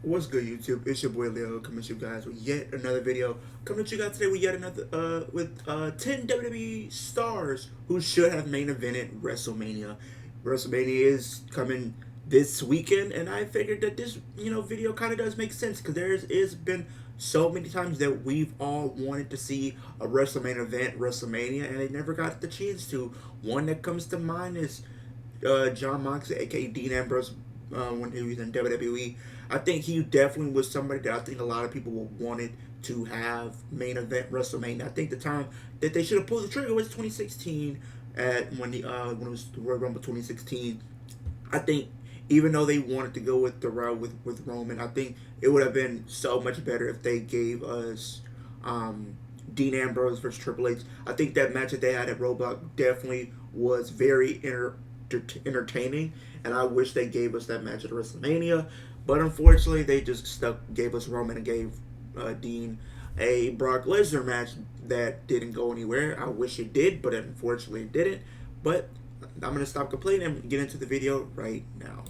What's good, YouTube? It's your boy Leo coming to you guys with yet another video. Coming to you guys today with yet another 10 WWE stars who should have main evented WrestleMania. WrestleMania is coming this weekend, and I figured that this video kind of does make sense because there's been so many times that we've all wanted to see a WrestleMania event, WrestleMania, and they never got the chance to. One that comes to mind is John Moxley, aka Dean Ambrose, when he was in WWE. I think he definitely was somebody that I think a lot of people wanted to have main event WrestleMania. I think the time that they should have pulled the trigger was 2016 at when it was the Royal Rumble 2016. I think even though they wanted to go with the route with Roman, I think it would have been so much better if they gave us Dean Ambrose versus Triple H. I think that match that they had at Roadblock definitely was very entertaining, and I wish they gave us that match at WrestleMania. But unfortunately, they just gave us Roman and gave Dean a Brock Lesnar match that didn't go anywhere. I wish it did, but unfortunately it didn't. But I'm gonna stop complaining and get into the video right now.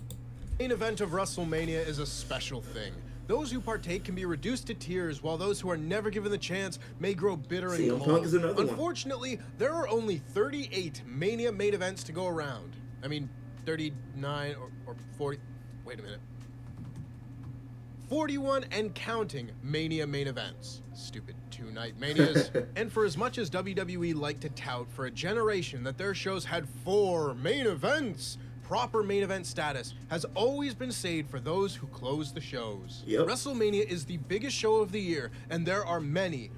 Main event of WrestleMania is a special thing. Those who partake can be reduced to tears, while those who are never given the chance may grow bitter and CM cold. Punk is another one. Unfortunately, there are only 38 Mania main events to go around. I mean, 39 or 40. Wait a minute. 41 and counting Mania main events. Stupid two-night Manias. And for as much as WWE like to tout for a generation that their shows had 4 main events, proper main event status has always been saved for those who close the shows. Yep. WrestleMania is the biggest show of the year, and there are many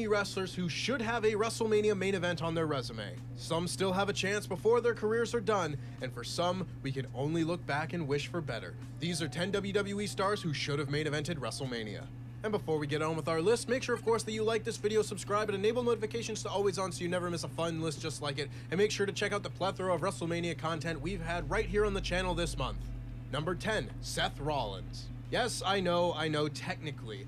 wrestlers who should have a WrestleMania main event on their resume. Some still have a chance before their careers are done, and for some, we can only look back and wish for better. These are 10 WWE stars who should have main evented WrestleMania. And before we get on with our list, make sure, of course, that you like this video, subscribe, and enable notifications to always on so you never miss a fun list just like it. And make sure to check out the plethora of WrestleMania content we've had right here on the channel this month. Number 10, Seth Rollins. Yes, I know, technically,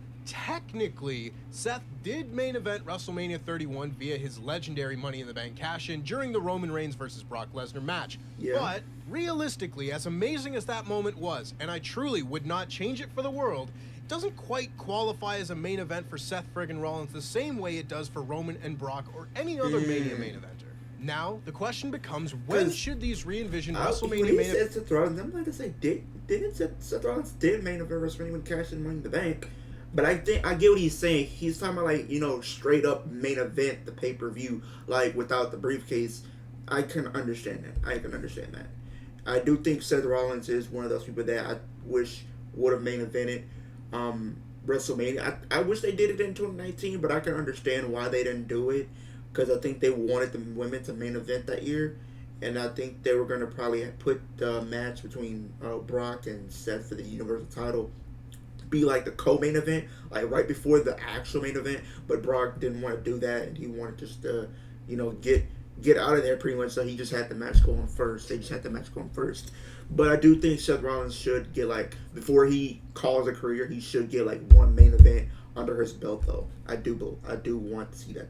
Seth did main event WrestleMania 31 via his legendary Money in the Bank cash-in during the Roman Reigns versus Brock Lesnar match. Yeah. But realistically, as amazing as that moment was, and I truly would not change it for the world, it doesn't quite qualify as a main event for Seth friggin' Rollins the same way it does for Roman and Brock or any other Mania main eventer. Now, the question becomes, when should these re-envisioned WrestleMania main events... Seth Rollins, I'm like to say, didn't Seth Rollins did main event WrestleMania when cashing Money in the Bank? But I think I get what he's saying. He's talking about like, straight up main event, the pay-per-view, like without the briefcase. I can understand that. I do think Seth Rollins is one of those people that I wish would have main evented WrestleMania. I wish they did it in 2019, but I can understand why they didn't do it, because I think they wanted the women to main event that year, and I think they were going to probably put the match between Brock and Seth for the Universal title be like the co-main event, like right before the actual main event. But Brock didn't want to do that, and he wanted just to, get out of there pretty much. So he just had the match going first. They just had the match going first. But I do think Seth Rollins should get, like, before he calls a career, he should get like one main event under his belt, though. I do want to see that.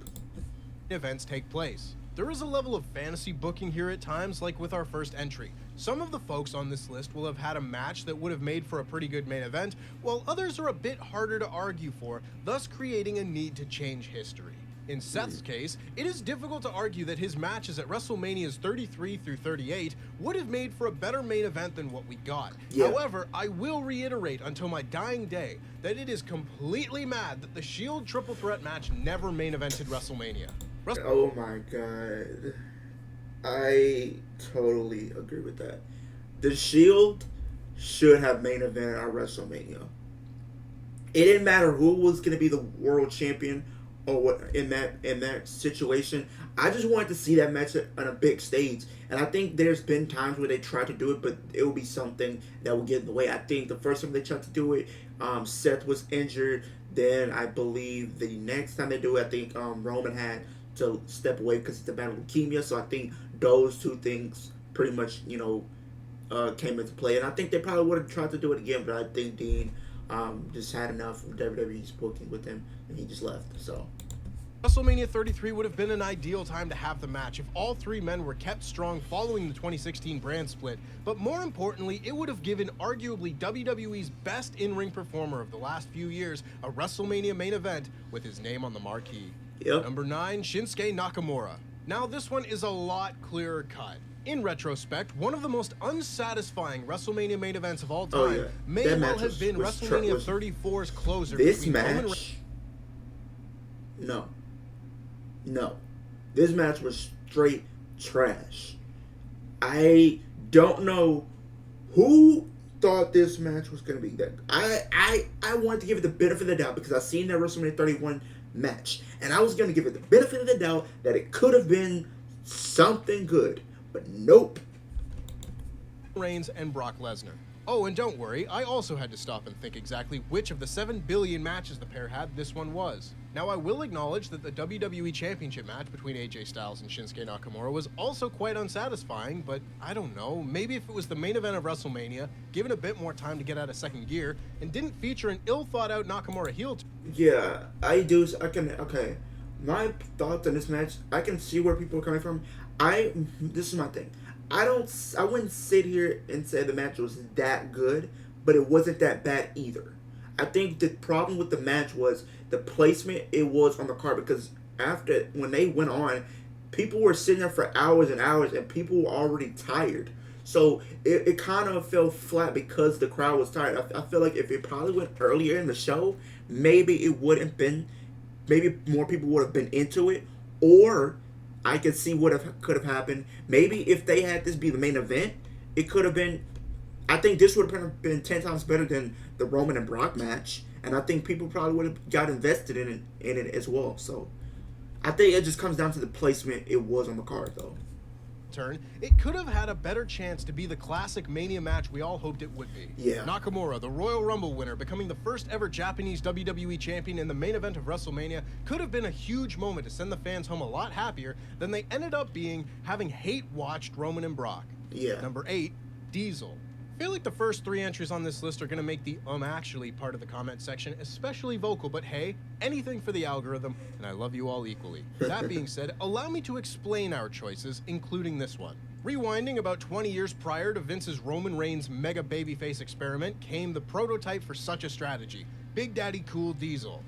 Events take place. There is a level of fantasy booking here at times, like with our first entry. Some of the folks on this list will have had a match that would have made for a pretty good main event, while others are a bit harder to argue for, thus creating a need to change history. In Seth's case, it is difficult to argue that his matches at WrestleManias 33 through 38 would have made for a better main event than what we got. Yeah. However, I will reiterate until my dying day that it is completely mad that the Shield triple threat match never main evented WrestleMania. Oh my god. I totally agree with that. The Shield should have main evented our WrestleMania. It didn't matter who was going to be the world champion or what in that situation. I just wanted to see that match on a big stage. And I think there's been times where they tried to do it, but it will be something that will get in the way. I think the first time they tried to do it, Seth was injured. Then I believe the next time they do it, I think Roman had to step away because he's battle leukemia. So I think those two things pretty much, came into play. And I think they probably would have tried to do it again, but I think Dean just had enough of WWE's booking with him, and he just left. So WrestleMania 33 would have been an ideal time to have the match if all three men were kept strong following the 2016 brand split, but more importantly, it would have given arguably WWE's best in-ring performer of the last few years a WrestleMania main event with his name on the marquee. Yep. Number 9, Shinsuke Nakamura. Now this one is a lot clearer cut. In retrospect, one of the most unsatisfying WrestleMania main events of all time may well have been WrestleMania 34's closer. This match... No. This match was straight trash. I don't know who thought this match was going to be that. I wanted to give it the benefit of the doubt because I seen that WrestleMania 31 match. And I was going to give it the benefit of the doubt that it could have been something good. But nope. Reigns and Brock Lesnar. Oh, and don't worry, I also had to stop and think exactly which of the 7 billion matches the pair had this one was. Now, I will acknowledge that the WWE Championship match between AJ Styles and Shinsuke Nakamura was also quite unsatisfying, but I don't know, maybe if it was the main event of WrestleMania, given a bit more time to get out of second gear, and didn't feature an ill-thought-out Nakamura heel turn. Yeah, okay. My thoughts on this match, I can see where people are coming from. This is my thing. I wouldn't sit here and say the match was that good, but it wasn't that bad either. I think the problem with the match was the placement it was on the card, because when they went on, people were sitting there for hours and hours and people were already tired. So it kind of fell flat because the crowd was tired. I feel like if it probably went earlier in the show, maybe it wouldn't been, maybe more people would have been into it, or I could see what could have happened. Maybe if they had this be the main event, it could have been, I think this would have been 10 times better than the Roman and Brock match. And I think people probably would have got invested in it as well. So I think it just comes down to the placement it was on the card, though. It could have had a better chance to be the classic Mania match we all hoped it would be. Yeah. Nakamura, the Royal Rumble winner, becoming the first ever Japanese WWE champion in the main event of WrestleMania, could have been a huge moment to send the fans home a lot happier than they ended up being, having hate-watched Roman and Brock. Yeah. Number 8, Diesel. I feel like the first 3 entries on this list are going to make the actually part of the comment section especially vocal, but hey, anything for the algorithm, and I love you all equally. That being said, allow me to explain our choices, including this one. Rewinding about 20 years prior to Vince's Roman Reigns mega babyface experiment came the prototype for such a strategy, Big Daddy Cool Diesel.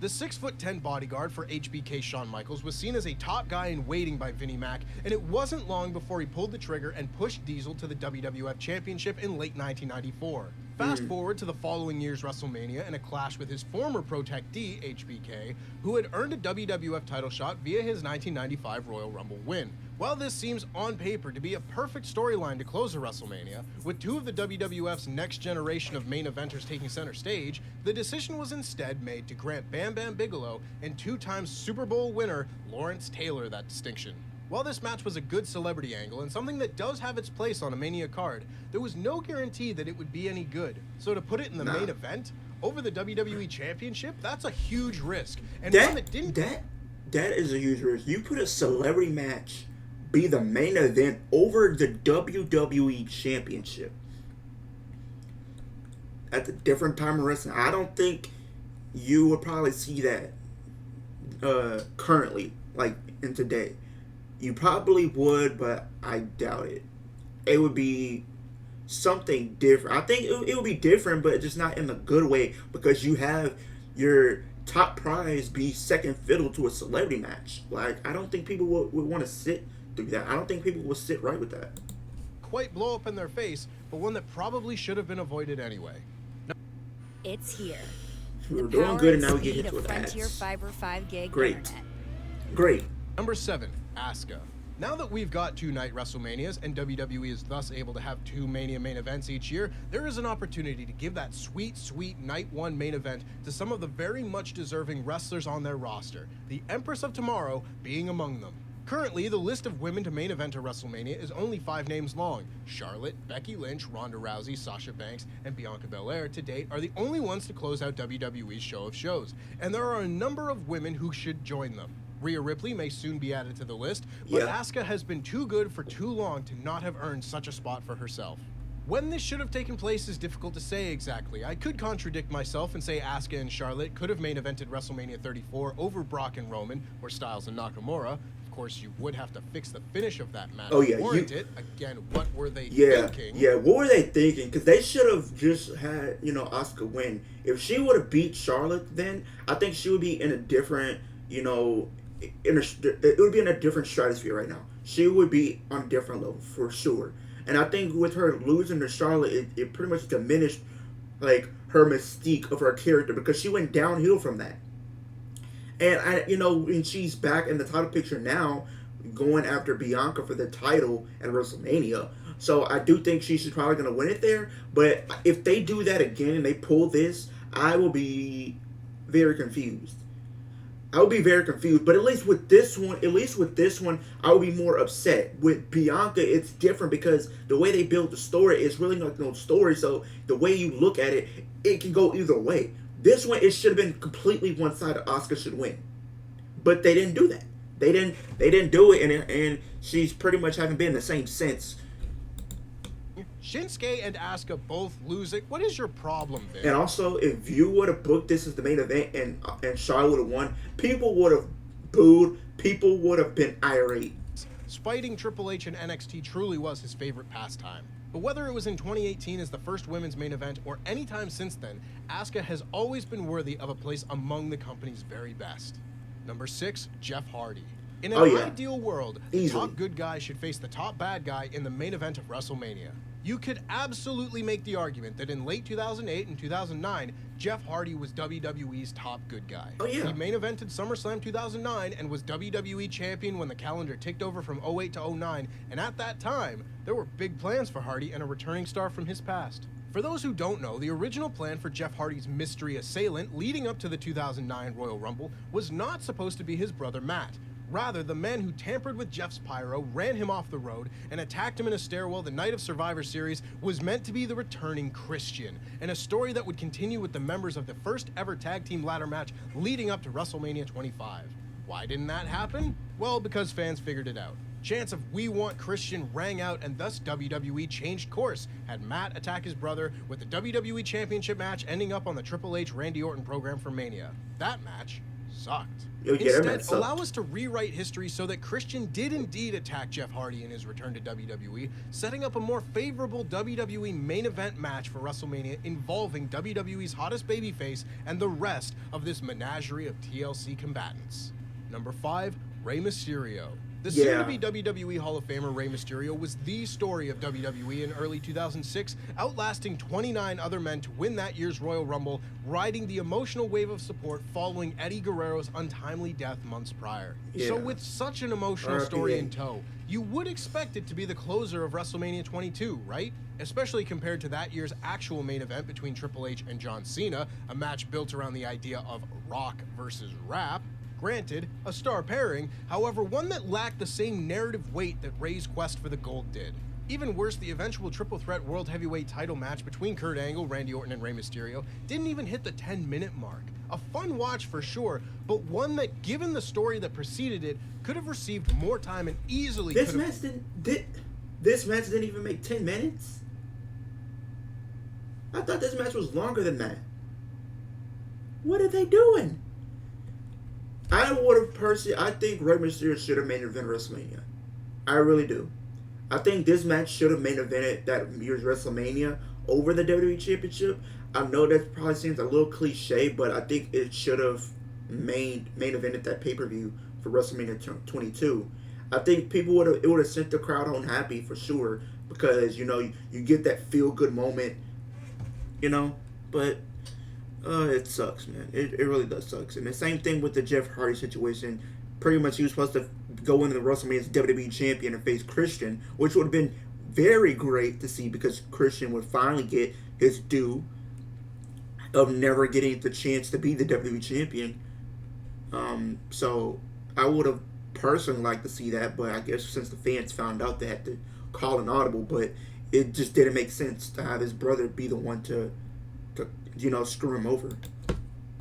The 6'10" bodyguard for HBK Shawn Michaels was seen as a top guy in waiting by Vinnie Mac, and it wasn't long before he pulled the trigger and pushed Diesel to the WWF Championship in late 1994. Fast forward to the following year's WrestleMania and a clash with his former protectee, HBK, who had earned a WWF title shot via his 1995 Royal Rumble win. While this seems on paper to be a perfect storyline to close a WrestleMania, with 2 of the WWF's next generation of main eventers taking center stage, the decision was instead made to grant Bam Bam Bigelow and 2-time Super Bowl winner Lawrence Taylor that distinction. While this match was a good celebrity angle and something that does have its place on a Mania card, there was no guarantee that it would be any good. So to put it in the main event, over the WWE Championship, that's a huge risk. And one that didn't... That is a huge risk. You put a celebrity match be the main event over the WWE Championship. At a different time of wrestling, I don't think you would probably see that currently, like in today. You probably would, but I doubt it. It would be something different. I think it would be different, but just not in a good way, because you have your top prize be second fiddle to a celebrity match. Like, I don't think people would want to sit through that. I don't think people will sit right with that. Quite blow up in their face, but one that probably should have been avoided anyway. It's here. We're doing good, and now we get into the Frontier ads. Fiber 5 gig Great. internet. Great. Number 7, Asuka. Now that we've got 2 night WrestleManias and WWE is thus able to have 2 Mania main events each year, there is an opportunity to give that sweet, sweet Night 1 main event to some of the very much deserving wrestlers on their roster, the Empress of Tomorrow being among them. Currently, the list of women to main event at WrestleMania is only 5 names long. Charlotte, Becky Lynch, Ronda Rousey, Sasha Banks, and Bianca Belair to date are the only ones to close out WWE's show of shows, and there are a number of women who should join them. Rhea Ripley may soon be added to the list, but Asuka has been too good for too long to not have earned such a spot for herself. When this should have taken place is difficult to say exactly. I could contradict myself and say Asuka and Charlotte could have main evented WrestleMania 34 over Brock and Roman, or Styles and Nakamura. Of course, you would have to fix the finish of that match to warrant it. Again, what were they thinking? Yeah, what were they thinking? Because they should have just had, Asuka win. If she would have beat Charlotte, then I think she would be in a different, it would be in a different stratosphere right now. She would be on a different level for sure. And I think with her losing to Charlotte, it pretty much diminished, like, her mystique of her character because she went downhill from that. And, and she's back in the title picture now, going after Bianca for the title at WrestleMania. So I do think she's probably going to win it there. But if they do that again and they pull this, I will be very confused. I would be very confused, but at least with this one, I would be more upset. With Bianca, it's different because the way they built the story is really not no story. So the way you look at it, it can go either way. This one, it should have been completely one-sided. Asuka should win, but they didn't do that. They didn't do it, and she's pretty much haven't been the same since. Shinsuke and Asuka both losing. What is your problem there? And also, if you would have booked this as the main event and Charlotte would have won, people would have booed. People would have been irate. Spiting Triple H in NXT truly was his favorite pastime. But whether it was in 2018 as the first women's main event or any time since then, Asuka has always been worthy of a place among the company's very best. Number 6, Jeff Hardy. In an ideal world, the top good guy should face the top bad guy in the main event of WrestleMania. You could absolutely make the argument that in late 2008 and 2009, Jeff Hardy was WWE's top good guy. He main evented SummerSlam 2009 and was WWE champion when the calendar ticked over from 08 to 09, and at that time, there were big plans for Hardy and a returning star from his past. For those who don't know, the original plan for Jeff Hardy's mystery assailant leading up to the 2009 Royal Rumble was not supposed to be his brother Matt. Rather, the man who tampered with Jeff's pyro, ran him off the road, and attacked him in a stairwell the night of Survivor Series was meant to be the returning Christian, and a story that would continue with the members of the first ever tag team ladder match leading up to WrestleMania 25. Why didn't that happen? Well, because fans figured it out. Chants of "We Want Christian" rang out, and thus WWE changed course, had Matt attack his brother, with the WWE Championship match ending up on the Triple H Randy Orton program for Mania. That match sucked. Instead, allow us to rewrite history so that Christian did indeed attack Jeff Hardy in his return to WWE, setting up a more favorable WWE main event match for WrestleMania involving WWE's hottest babyface and the rest of this menagerie of TLC combatants. Number 5, Rey Mysterio. The soon-to-be WWE Hall of Famer Rey Mysterio was the story of WWE in early 2006, outlasting 29 other men to win that year's Royal Rumble, riding the emotional wave of support following Eddie Guerrero's untimely death months prior. So with such an emotional story in tow, you would expect it to be the closer of WrestleMania 22, right? Especially compared to that year's actual main event between Triple H and John Cena, a match built around the idea of rock versus rap. Granted, a star pairing, however, one that lacked the same narrative weight that Rey's quest for the gold did. Even worse, the eventual triple threat world heavyweight title match between Kurt Angle, Randy Orton, and Rey Mysterio didn't even hit the 10-minute mark. A fun watch for sure, but one that, given the story that preceded it, could have received more time and easily This match didn't even make 10 minutes? I thought this match was longer than that. What are they doing? I think Rey Mysterio should have main evented WrestleMania. I really do. I think this match should have main evented that year's WrestleMania over the WWE Championship. I know that probably seems a little cliche, but I think it should have main evented that pay-per-view for WrestleMania 22. I think it would have sent the crowd home happy for sure because you get that feel-good moment, but. It sucks, man. It really does suck. And the same thing with the Jeff Hardy situation. Pretty much he was supposed to go into the WrestleMania as WWE champion and face Christian, which would have been very great to see because Christian would finally get his due of never getting the chance to be the WWE champion. So I would have personally liked to see that, but I guess since the fans found out, they had to call an audible. But it just didn't make sense to have his brother be the one to screw him over.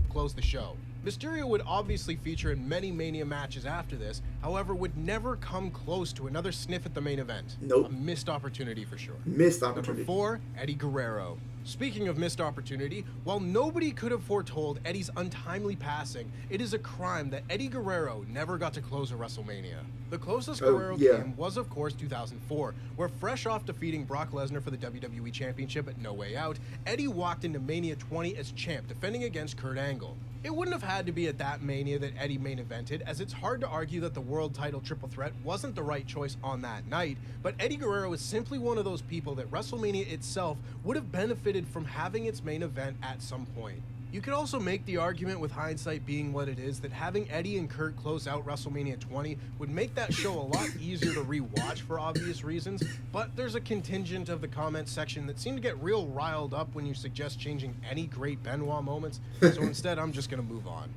Close the show. Mysterio would obviously feature in many Mania matches after this, however, would never come close to another sniff at the main event. Nope. A missed opportunity for sure. Missed opportunity. Number 4, Eddie Guerrero. Speaking of missed opportunity, while nobody could have foretold Eddie's untimely passing, it is a crime that Eddie Guerrero never got to close a WrestleMania. The closest Guerrero came was, of course, 2004, where fresh off defeating Brock Lesnar for the WWE Championship at No Way Out, Eddie walked into Mania 20 as champ, defending against Kurt Angle. It wouldn't have had to be at that Mania that Eddie main evented, as it's hard to argue that the world title triple threat wasn't the right choice on that night, but Eddie Guerrero is simply one of those people that WrestleMania itself would have benefited from having its main event at some point. You could also make the argument, with hindsight being what it is, that having Eddie and Kurt close out WrestleMania 20 would make that show a lot easier to rewatch for obvious reasons, but there's a contingent of the comments section that seem to get real riled up when you suggest changing any great Benoit moments, so instead I'm just gonna move on.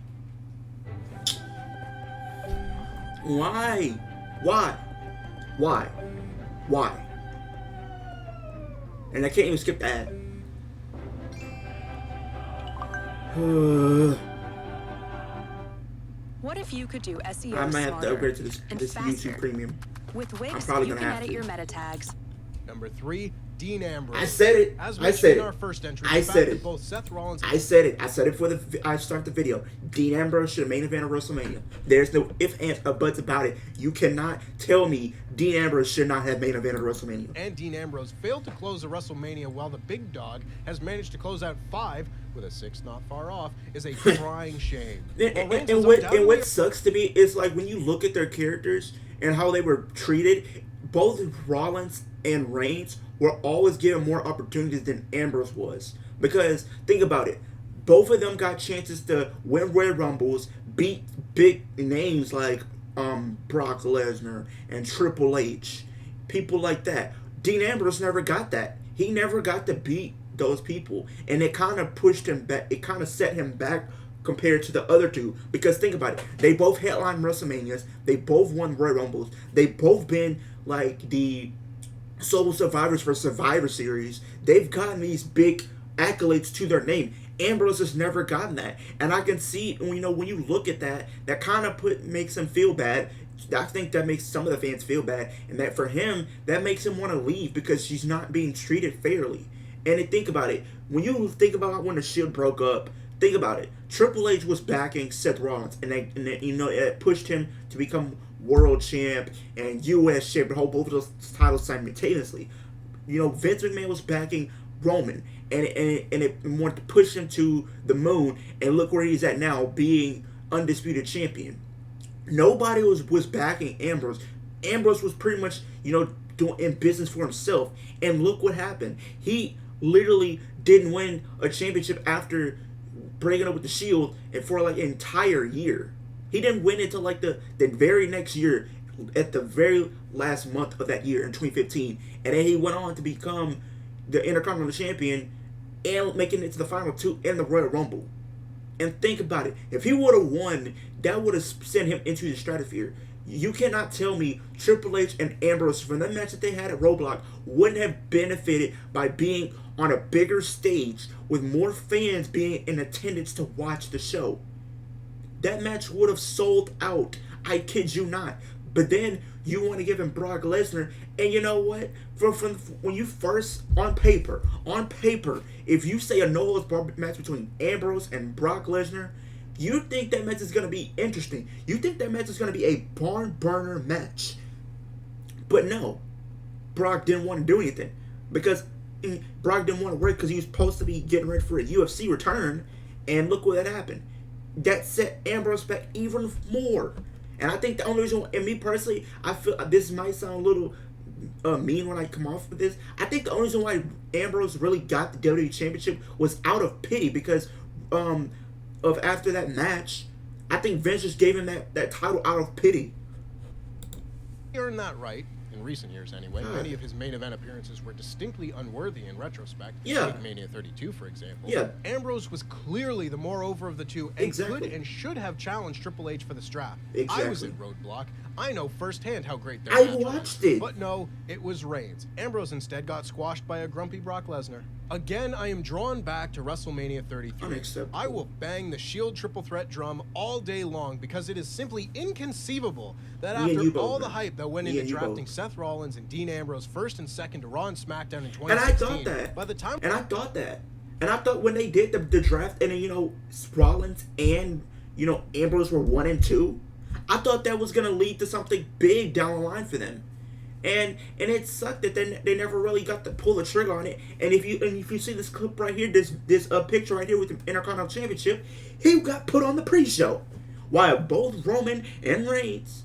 Why? And I can't even skip that. What if you could do SEO I might have to smarter upgrade to this and YouTube faster? Premium. With Wix, probably you gonna can have edit to. your meta tags. Number 3, Dean Ambrose. I said it. As I mentioned said in it. our first entry, I the fact said that it. both Seth Rollins I said it. I said it for I start the video. Dean Ambrose should have main event of WrestleMania. There's no ifs, ands, or buts about it. You cannot tell me Dean Ambrose should not have main event of WrestleMania. and Dean Ambrose failed to close a WrestleMania, while the big dog has managed to close out 5 with a 6 not far off, is a crying shame. While Reigns And is what undoubtedly sucks to me is, like, when you look at their characters and how they were treated, both Rollins and Reigns were always given more opportunities than Ambrose was. Because think about it, both of them got chances to win Royal Rumbles, beat big names like Brock Lesnar and Triple H, people like that. Dean Ambrose never got that. He never got to beat those people, and it kind of pushed him back. It kind of set him back compared to the other two. Because think about it, they both headlined WrestleManias, they both won Royal Rumbles, they both been like the sole survivors for Survivor Series. They've gotten these big accolades to their name. Ambrose has never gotten that, and I can see, you know, when you look at that, that kind of makes him feel bad. I think that makes some of the fans feel bad, and that for him, that makes him want to leave because she's not being treated fairly. And think about it, when you think about when the Shield broke up, think about it. Triple H was backing Seth Rollins, and you know, it pushed him to become world champ and U.S. champ and hold both of those titles simultaneously. You know, Vince McMahon was backing Roman, and it wanted to push him to the moon, and look where he's at now, being undisputed champion. Nobody was backing Ambrose. Ambrose was pretty much, you know, doing in business for himself, and look what happened. He literally didn't win a championship after breaking up with the Shield, and for like an entire year. He didn't win until like the very next year, at the very last month of that year in 2015, and then he went on to become the Intercontinental Champion and making it to the final 2 in the Royal Rumble. And think about it, if he would have won, that would have sent him into the stratosphere. You cannot tell me Triple H and Ambrose, from the match that they had at Roadblock, wouldn't have benefited by being on a bigger stage with more fans being in attendance to watch the show. That match would have sold out. I kid you not. But then you want to give him Brock Lesnar, and you know what? From when you first on paper, if you say a no holds barred match between Ambrose and Brock Lesnar, you think that match is going to be interesting. You think that match is going to be a barn burner match. But no, Brock didn't want to do anything because Brock didn't want to work because he was supposed to be getting ready for a UFC return, and look what happened. That set Ambrose back even more. And I think the only reason, and me personally, I feel this might sound a little mean when I come off with this. I think the only reason why Ambrose really got the WWE Championship was out of pity because of after that match. I think Vince just gave him that title out of pity. He earned that right. in recent years anyway. God. Many of his main event appearances were distinctly unworthy in retrospect. Yeah. Take Mania 32, for example. Yeah. Ambrose was clearly the more over of the two and Exactly. could and should have challenged Triple H for the strap. Exactly. I was in Roadblock. I know firsthand how great their I match was. watched it. But no, it was Reigns. Ambrose instead got squashed by a grumpy Brock Lesnar. Again, I am drawn back to WrestleMania 33. Unacceptable. I will bang the Shield triple threat drum all day long because it is simply inconceivable that Me and you after both, all the man. hype that went Me into and you drafting both. Seth Rollins and Dean Ambrose first and second to Raw and SmackDown in 2016, And I thought that. by the time And I thought when they did the draft and then, Rollins and, Ambrose were 1 and 2, I thought that was going to lead to something big down the line for them. And it sucked that they never really got to pull the trigger on it. And if you see this clip right here, this picture right here with the Intercontinental Championship, he got put on the pre-show. While Roman and Rollins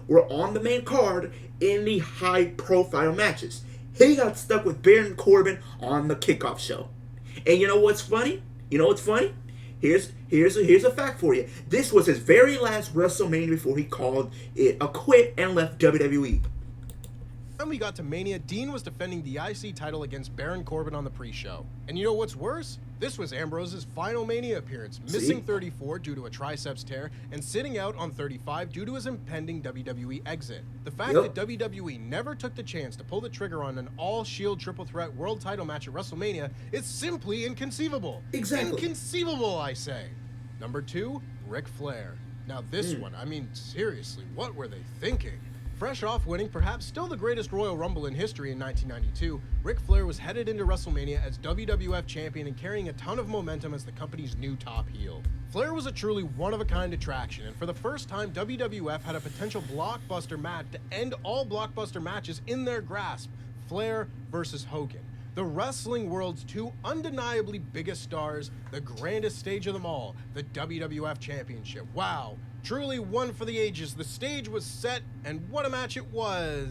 were on the main card in the high-profile matches. He got stuck with Baron Corbin on the kickoff show. And you know what's funny? Here's a fact for you. This was his very last WrestleMania before he called it a quit and left WWE. When we got to Mania, Dean was defending the IC title against Baron Corbin on the pre-show. And you know what's worse? This was Ambrose's final Mania appearance, missing 34 due to a triceps tear and sitting out on 35 due to his impending WWE exit. The fact that WWE never took the chance to pull the trigger on an all-Shield triple threat world title match at WrestleMania is simply inconceivable. Exactly. Inconceivable, I say. Number 2, Ric Flair. Now this one, I mean, seriously, what were they thinking? Fresh off winning perhaps still the greatest Royal Rumble in history in 1992, Ric Flair was headed into WrestleMania as WWF champion and carrying a ton of momentum as the company's new top heel. Flair was a truly one-of-a-kind attraction, and for the first time, WWF had a potential blockbuster match to end all blockbuster matches in their grasp: Flair versus Hogan. The wrestling world's two undeniably biggest stars, the grandest stage of them all, the WWF Championship. Wow. Truly one for the ages. The stage was set, and what a match it was.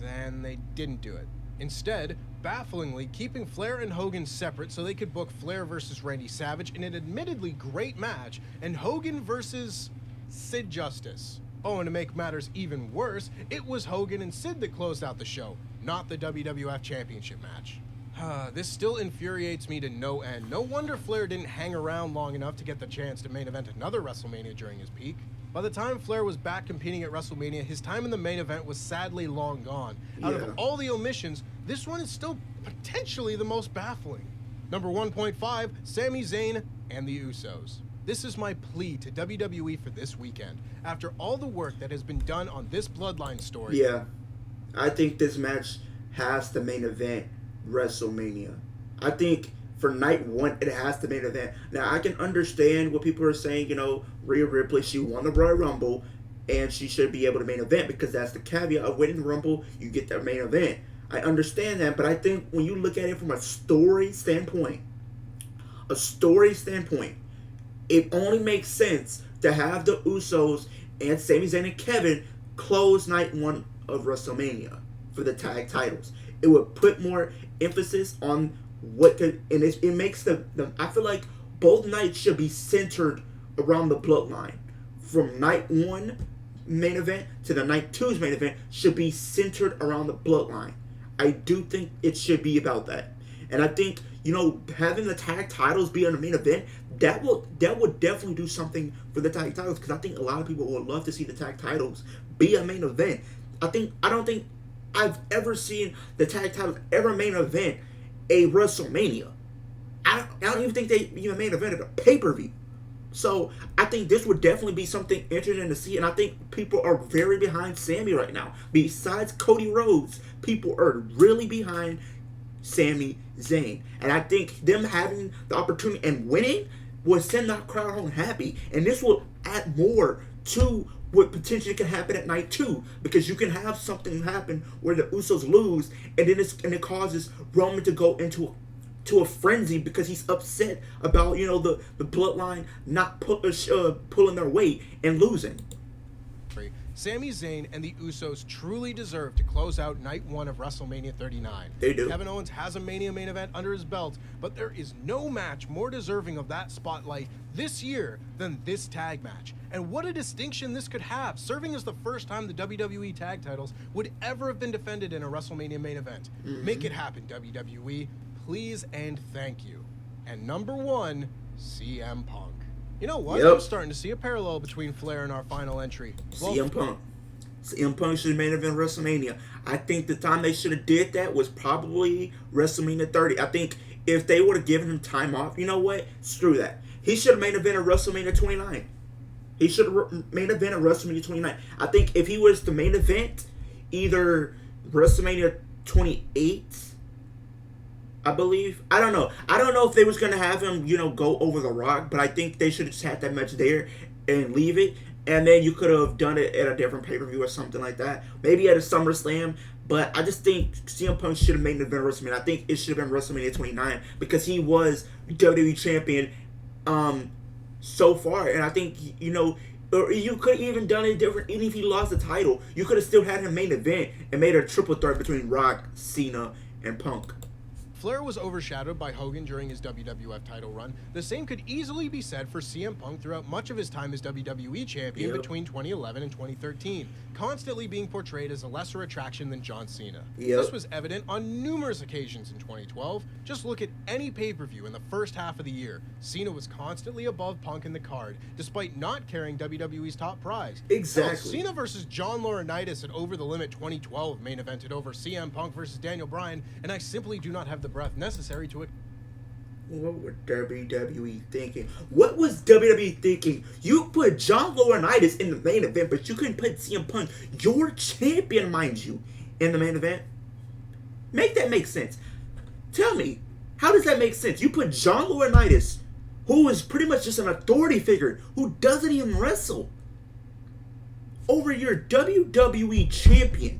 And they didn't do it. Instead, bafflingly, keeping Flair and Hogan separate so they could book Flair versus Randy Savage in an admittedly great match, and Hogan versus Sid Justice. Oh, and to make matters even worse, it was Hogan and Sid that closed out the show, not the WWF Championship match. This still infuriates me to no end. No wonder Flair didn't hang around long enough to get the chance to main event another WrestleMania during his peak. By the time Flair was back competing at WrestleMania, his time in the main event was sadly long gone. Out of all the omissions, this one is still potentially the most baffling. Number 1.5, Sami Zayn and the Usos. This is my plea to WWE for this weekend. After all the work that has been done on this Bloodline story... Yeah, I think this match has to main event WrestleMania. I think for night 1 it has to main event. Now I can understand what people are saying. Rhea Ripley, she won the Royal Rumble and she should be able to main event because that's the caveat of winning the Rumble. You get that main event. I understand that, but I think when you look at it from a story standpoint, it only makes sense to have the Usos and Sami Zayn and Kevin close night 1 of WrestleMania for the tag titles. It would put more emphasis on what could, and it makes the I feel like both nights should be centered around the Bloodline. From night 1 main event to the night 2's main event should be centered around the Bloodline. I do think it should be about that. And I think, having the tag titles be on the main event, that would definitely do something for the tag titles, because I think a lot of people would love to see the tag titles be a main event. I don't think I've ever seen the tag titles ever main event a WrestleMania. I don't even think they even main evented a pay-per-view. So I think this would definitely be something interesting to see, and I think people are very behind Sami right now. Besides Cody Rhodes, people are really behind Sami Zayn. And I think them having the opportunity and winning will send that crowd home happy. And this will add more to what potentially can happen at night 2, because you can have something happen where the Usos lose, and then it causes Roman to go into a frenzy because he's upset about the Bloodline not pulling their weight and losing. Sami Zayn and the Usos truly deserve to close out Night 1 of WrestleMania 39. They do. Kevin Owens has a Mania main event under his belt, but there is no match more deserving of that spotlight this year than this tag match. And what a distinction this could have, serving as the first time the WWE tag titles would ever have been defended in a WrestleMania main event. Make it happen, WWE. Please and thank you. And number 1, CM Punk. You know what? I'm starting to see a parallel between Flair and our final entry. CM Punk. CM Punk should have main event WrestleMania. I think the time they should have did that was probably WrestleMania 30. I think if they would have given him time off, you know what? Screw that. He should have main event at WrestleMania 29. He should have main event at WrestleMania 29. I think if he was the main event, either WrestleMania 28, I believe. I don't know. I don't know if they was going to have him, you know, go over The Rock, but I think they should have just had that match there and leave it. And then you could have done it at a different pay-per-view or something like that. Maybe at a SummerSlam. But I just think CM Punk should have made an event at WrestleMania. I think it should have been WrestleMania 29 because he was WWE champion so far. And I think, you know, or you could have even done it different. Even if he lost the title, you could have still had him main event and made a triple threat between Rock, Cena, and Punk. Flair was overshadowed by Hogan during his WWF title run. The same could easily be said for CM Punk throughout much of his time as WWE champion between 2011 and 2013, constantly being portrayed as a lesser attraction than John Cena. This was evident on numerous occasions in 2012. Just look at any pay-per-view in the first half of the year. Cena was constantly above Punk in the card, despite not carrying WWE's top prize. Exactly. Cena versus John Laurinaitis at Over the Limit 2012 main evented over CM Punk versus Daniel Bryan, and I simply do not have the breath necessary to it. What were WWE thinking? What was WWE thinking? You put John Laurinaitis in the main event, but you couldn't put CM Punk, your champion, mind you, in the main event? Make that make sense. Tell me, how does that make sense? You put John Laurinaitis, who is pretty much just an authority figure, who doesn't even wrestle, over your WWE champion.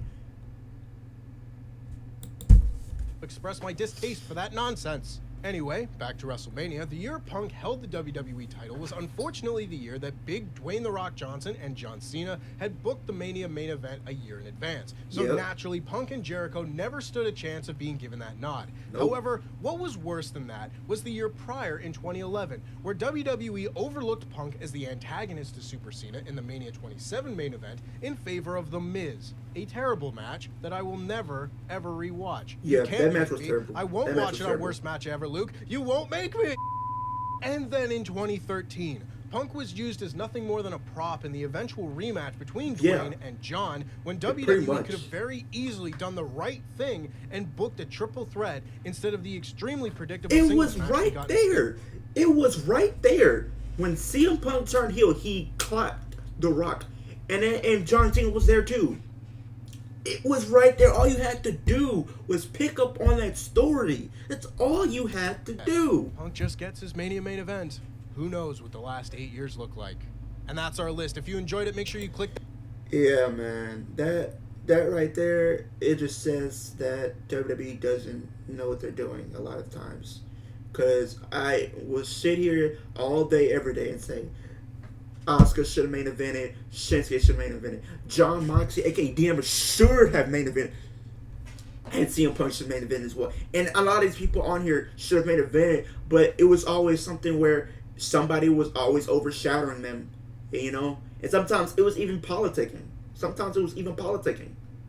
Express my distaste for that nonsense. Anyway, back to WrestleMania. The year Punk held the WWE title was unfortunately the year that big Dwayne "The Rock" Johnson and John Cena had booked the Mania main event a year in advance. So naturally, Punk and Jericho never stood a chance of being given that nod. However, what was worse than that was the year prior in 2011, where WWE overlooked Punk as the antagonist to Super Cena in the Mania 27 main event in favor of The Miz. A terrible match that I will never, ever rewatch. Yeah, that match was terrible. I won't watch it on Worst Match Ever, Luke. You won't make me. And then in 2013, Punk was used as nothing more than a prop in the eventual rematch between Dwayne and John, when WWE could have very easily done the right thing and booked a triple threat instead of the extremely predictable singles match. It was right there. It was right there. When CM Punk turned heel, he clapped The Rock. And John Cena was there too. It was right there. All you had to do was pick up on that story. That's all you had to do. Punk just gets his Mania main event. Who knows what the last 8 years look like? And that's our list. If you enjoyed it, make sure you click. Yeah, man. That right there, it just says that WWE doesn't know what they're doing a lot of times. Because I will sit here all day, every day and say, Asuka should have main evented. Shinsuke should have main evented. John Moxley, aka DM, should have main evented. And CM Punk should have main event as well. And a lot of these people on here should have main evented, but it was always something where somebody was always overshadowing them, you know? And sometimes it was even politicking.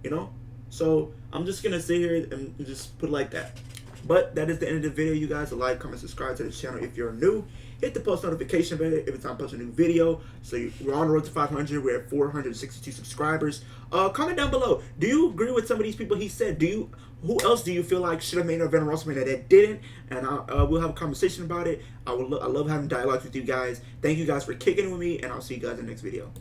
You know? So I'm just gonna sit here and just put it like that. But that is the end of the video, you guys. Like, comment, subscribe to the channel if you're new. Hit the post notification bell every time I post a new video. So we're on the road to 500. We're at 462 subscribers. Comment down below. Do you agree with some of these people he said? Who else do you feel like should have made an event on WrestleMania that didn't? And we'll have a conversation about it. I love having dialogues with you guys. Thank you guys for kicking it with me, and I'll see you guys in the next video.